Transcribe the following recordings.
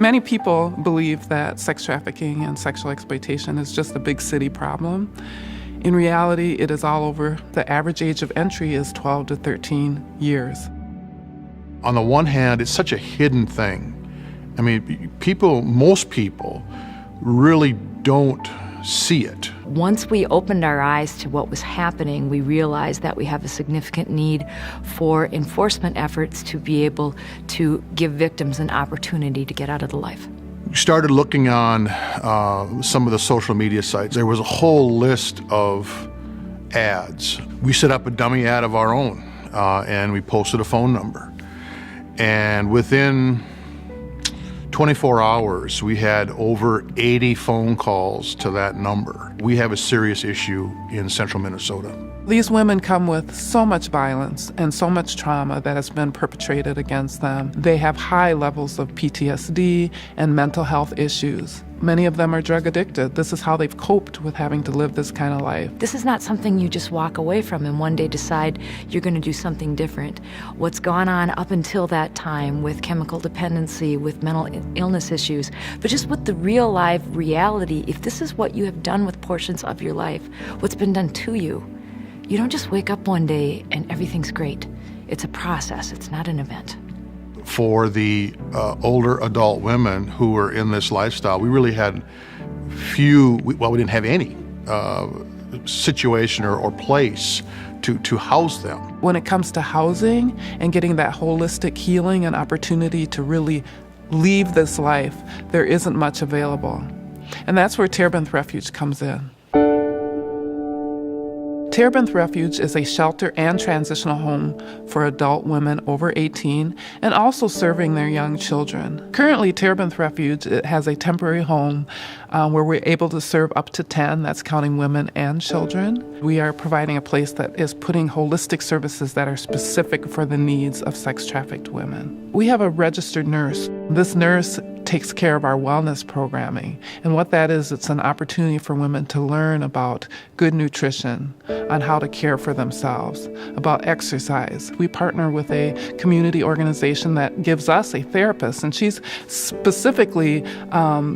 Many people believe that sex trafficking and sexual exploitation is just a big city problem. In reality, it is all over. The average age of entry is 12 to 13 years. On the one hand, it's such a hidden thing. I mean, most people really don't see it. Once we opened our eyes to what was happening, we realized that we have a significant need for enforcement efforts to be able to give victims an opportunity to get out of the life. We started looking on some of the social media sites. There was a whole list of ads. We set up a dummy ad of our own, and we posted a phone number. And within 24 hours, we had over 80 phone calls to that number. We have a serious issue in central Minnesota. These women come with so much violence and so much trauma that has been perpetrated against them. They have high levels of PTSD and mental health issues. Many of them are drug addicted. This is how they've coped with having to live this kind of life. This is not something you just walk away from and one day decide you're going to do something different. What's gone on up until that time with chemical dependency, with mental illness issues, but just with the real life reality, if this is what you have done with portions of your life, what's been done to you, you don't just wake up one day and everything's great. It's a process, it's not an event. For the older adult women who were in this lifestyle, we really had we didn't have any situation or place to house them. When it comes to housing and getting that holistic healing and opportunity to really leave this life, there isn't much available. And that's where Terebinth Refuge comes in. Terebinth Refuge is a shelter and transitional home for adult women over 18 and also serving their young children. Currently, Terebinth Refuge has a temporary home where we're able to serve up to 10, that's counting women and children. We are providing a place that is putting holistic services that are specific for the needs of sex-trafficked women. We have a registered nurse. This nurse takes care of our wellness programming. And what that is, it's an opportunity for women to learn about good nutrition, on how to care for themselves, about exercise. We partner with a community organization that gives us a therapist, and she's specifically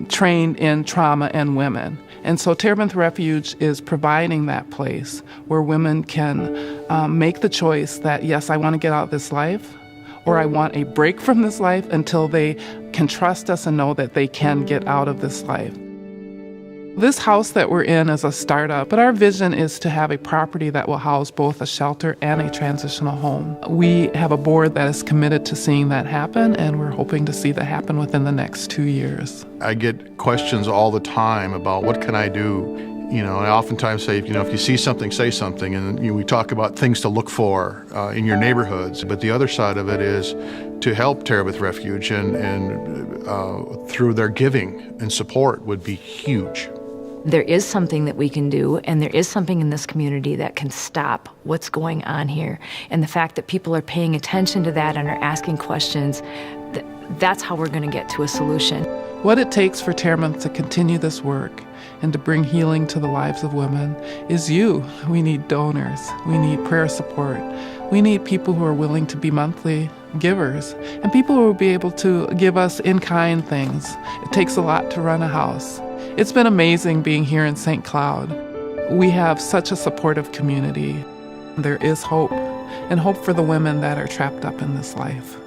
trained in trauma and women. And so Terebinth Refuge is providing that place where women can make the choice that, yes, I want to get out of this life, or I want a break from this life until they can trust us and know that they can get out of this life. This house that we're in is a startup, but our vision is to have a property that will house both a shelter and a transitional home. We have a board that is committed to seeing that happen, and we're hoping to see that happen within the next 2 years. I get questions all the time about what can I do? You know, I oftentimes say, if you see something, say something. And we talk about things to look for in your neighborhoods. But the other side of it is to help Terebinth Refuge and through their giving and support would be huge. There is something that we can do, and there is something in this community that can stop what's going on here. And the fact that people are paying attention to that and are asking questions, that's how we're going to get to a solution. What it takes for Terebinth to continue this work and to bring healing to the lives of women is you. We need donors. We need prayer support. We need people who are willing to be monthly givers and people who will be able to give us in-kind things. It takes a lot to run a house. It's been amazing being here in St. Cloud. We have such a supportive community. There is hope, and hope for the women that are trapped up in this life.